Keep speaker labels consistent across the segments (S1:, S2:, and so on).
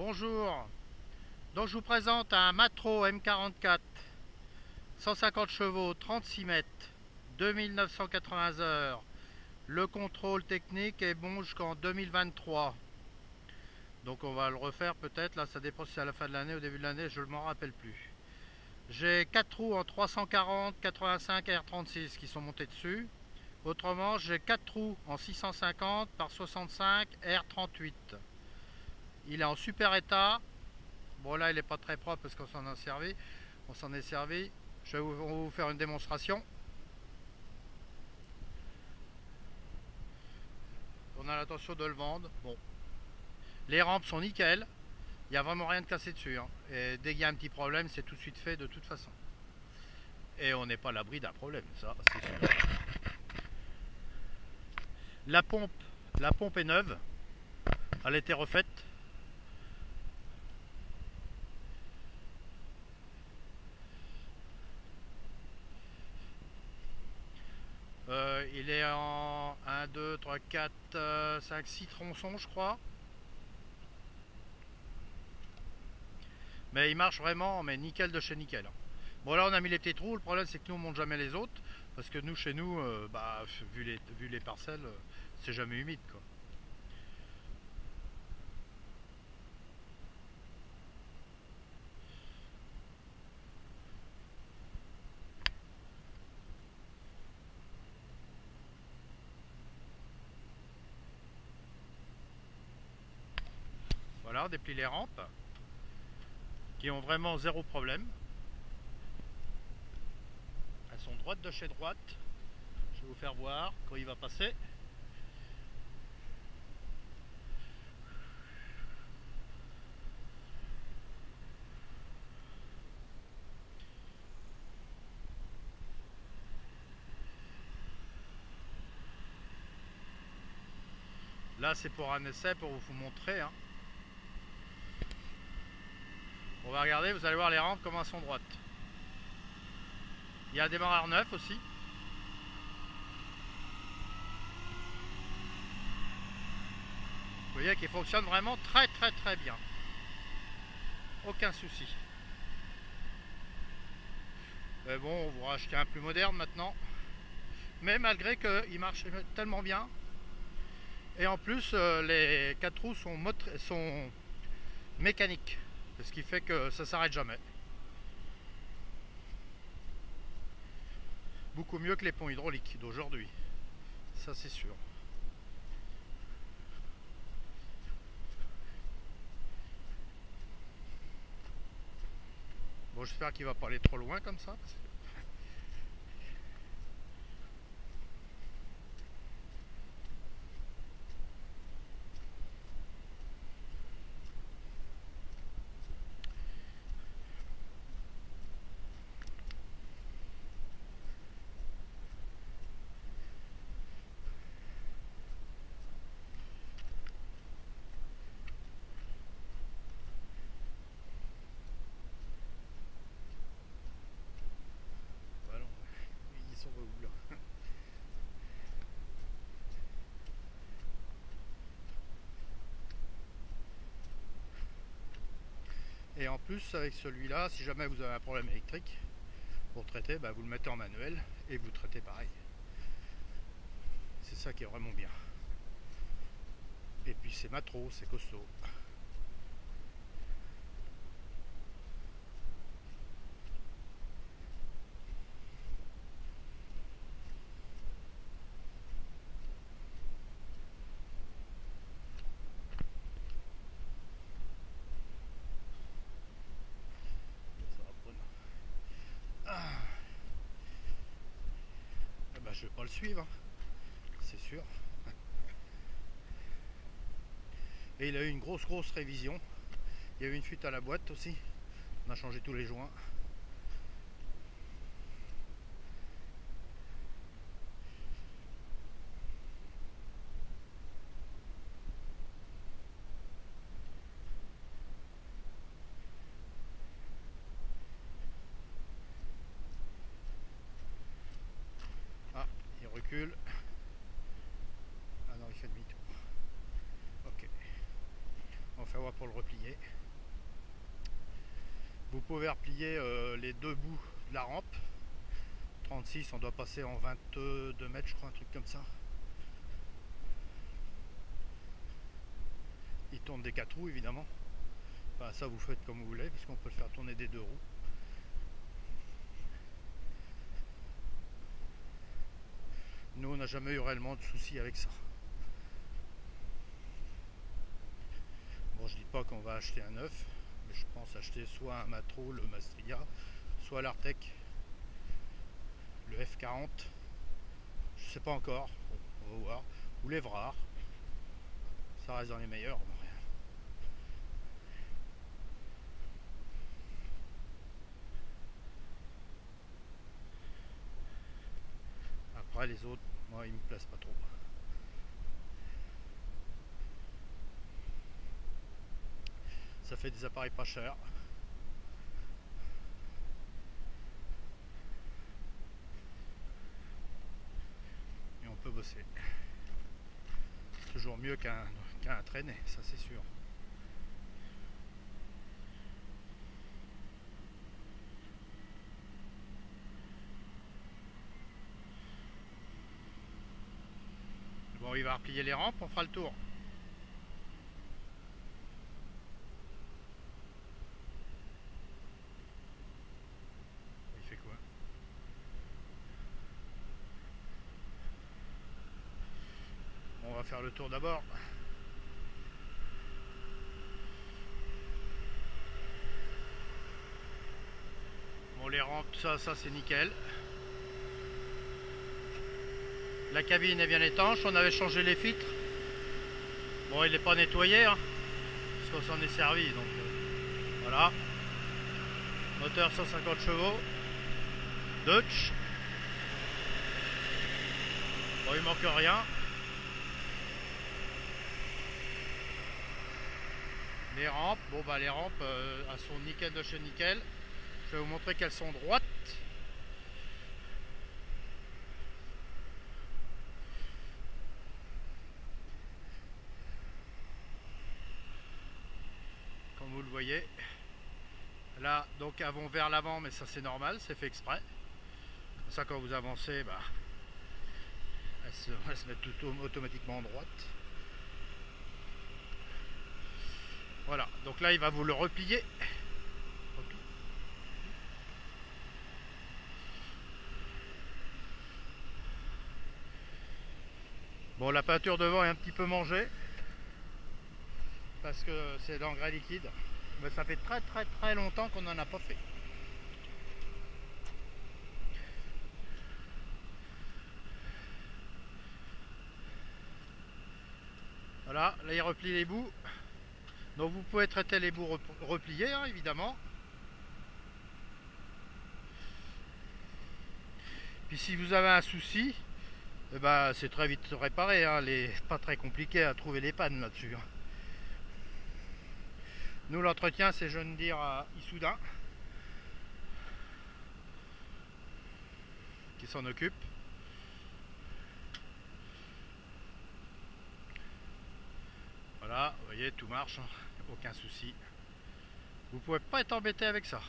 S1: Bonjour, donc je vous présente un Matro M44 150 chevaux, 36 mètres, 2980 heures. Le contrôle technique est bon jusqu'en 2023. Donc on va le refaire peut-être, là ça dépend si c'est à la fin de l'année ou au début de l'année, je ne m'en rappelle plus. J'ai 4 roues en 340, 85 et R36 qui sont montés dessus. Autrement, j'ai 4 roues en 650 par 65 R38. Il est en super état. Bon là il n'est pas très propre parce qu'on s'en a servi. On s'en est servi. Je vais vous faire une démonstration. On a l'intention de le vendre. Bon. Les rampes sont nickel. Il n'y a vraiment rien de cassé dessus. Hein. Et dès qu'il y a un petit problème, c'est tout de suite fait de toute façon. Et on n'est pas à l'abri d'un problème, ça c'est sûr. La pompe est neuve. Elle a été refaite. Il est en 1, 2, 3, 4, 5, 6 tronçons je crois. Mais il marche vraiment, mais nickel de chez nickel. Bon là on a mis les petits trous, le problème c'est que nous on monte jamais les autres. Parce que nous chez nous, vu les parcelles, c'est jamais humide quoi. Voilà, on déplie les rampes qui ont vraiment zéro problème. Elles sont droites de chez droite. Je vais vous faire voir quand il va passer. Là c'est pour un essai pour vous montrer. Hein. On va regarder, vous allez voir les rampes comment elles sont droites. Il y a un démarreur neuf aussi. Vous voyez qu'il fonctionne vraiment très bien. Aucun souci. Mais bon, on va racheter un plus moderne maintenant. Mais malgré qu'il marche tellement bien. Et en plus, les 4 roues sont mécaniques. Ce qui fait que ça s'arrête jamais. Beaucoup mieux que les ponts hydrauliques d'aujourd'hui. Ça c'est sûr. Bon, j'espère qu'il va pas aller trop loin comme ça. Voilà, ils sont où là? Et en plus, avec celui-là, si jamais vous avez un problème électrique, pour traiter, vous le mettez en manuel et vous traitez pareil. C'est ça qui est vraiment bien. Et puis c'est Matro, c'est costaud. Ça va prendre. Je vais pas le suivre, hein, c'est sûr. Et il a eu une grosse révision. Il y a eu une fuite à la boîte aussi. On a changé tous les joints. Ah, il recule. Ah non, il fait demi-tour. Ok. On voir pour le replier. Vous pouvez replier les deux bouts de la rampe. 36, on doit passer en 22 mètres, je crois, un truc comme ça. Il tourne des 4 roues, évidemment. Enfin, ça, vous faites comme vous voulez, puisqu'on peut le faire tourner des 2 roues. Nous, on n'a jamais eu réellement de soucis avec ça. Bon, je dis pas qu'on va acheter un neuf, mais je pense acheter soit un Matro, le Mastria, soit l'Artec, le F40. Je sais pas encore, on va voir. Ou l'Evrard. Ça reste dans les meilleurs. Après les autres, moi ils me plaisent pas trop. Ça fait des appareils pas chers. Et on peut bosser. C'est toujours mieux qu'un traîné, ça c'est sûr. Bon, il va replier les rampes, on fera le tour. Il fait quoi? On va faire le tour d'abord. Bon, les rampes, ça c'est nickel. La cabine est bien étanche, on avait changé les filtres. Bon, il n'est pas nettoyé, hein, parce qu'on s'en est servi, donc voilà. Moteur 150 chevaux, Dutch. Bon, il manque rien. Les rampes, bon bah les rampes, elles sont nickel de chez nickel. Je vais vous montrer qu'elles sont droites. Comme vous le voyez. Là, donc elles vont vers l'avant, mais ça c'est normal, c'est fait exprès. Ça, quand vous avancez, bah, elles se mettent tout automatiquement en droite. Voilà, donc là il va vous le replier. Bon, la peinture devant est un petit peu mangée parce que c'est d'engrais liquide, mais ça fait très longtemps qu'on n'en a pas fait. Voilà, là il replie les bouts. Donc vous pouvez traiter les bouts repliés, hein, évidemment. Puis si vous avez un souci, eh ben, c'est très vite réparé, hein. Pas très compliqué à trouver les pannes là-dessus. Hein. Nous, l'entretien, c'est, je ne dire, à Issoudun qui s'en occupe. Voilà, vous voyez, tout marche, hein. Aucun souci. Vous pouvez pas être embêté avec ça.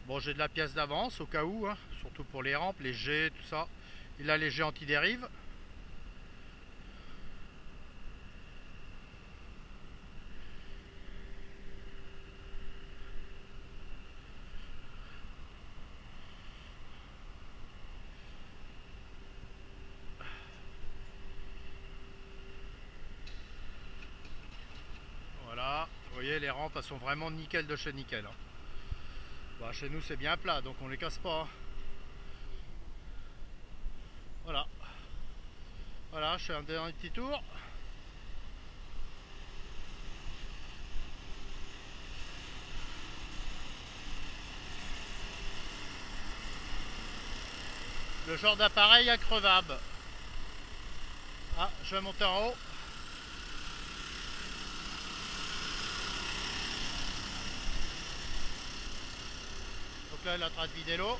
S1: Bon, j'ai de la pièce d'avance au cas où, hein, surtout pour les rampes, les jets, tout ça. Il a les jets anti-dérive. Voilà, vous voyez, les rampes, elles sont vraiment nickel de chez nickel. Hein. Bah, chez nous, c'est bien plat, donc on les casse pas. Hein. Voilà. Voilà, je fais un dernier petit tour. Le genre d'appareil increvable. Ah, je vais monter en haut. Donc là, il est en train de vider l'eau.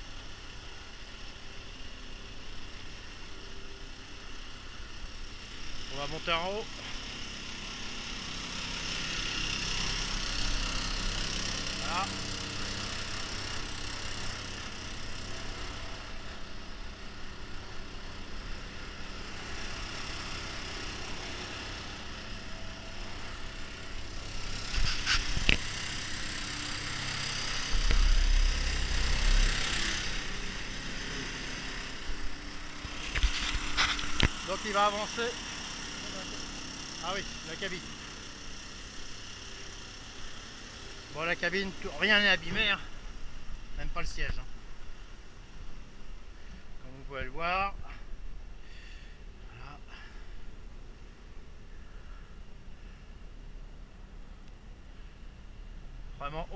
S1: On va monter en haut. Voilà. Donc il va avancer. Ah oui, la cabine. Bon, la cabine, rien n'est abîmé, hein. Même pas le siège, hein. Comme vous pouvez le voir. Voilà. Vraiment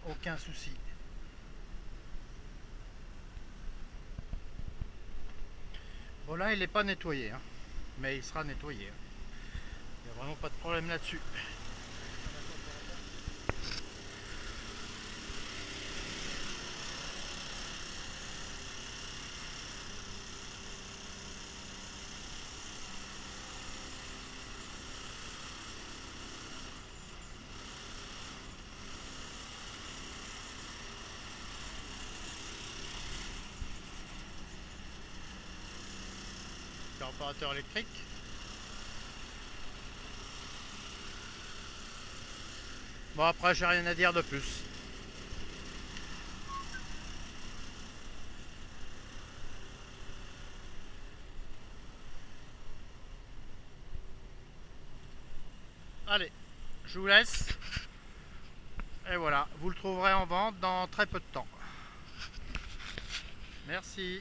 S1: aucun souci. Bon, là il n'est pas nettoyé, hein, mais il sera nettoyé, hein. Il n'y a vraiment pas de problème là-dessus. Carburateur électrique. Bon, après j'ai rien à dire de plus. Allez, je vous laisse. Et voilà, vous le trouverez en vente dans très peu de temps. Merci.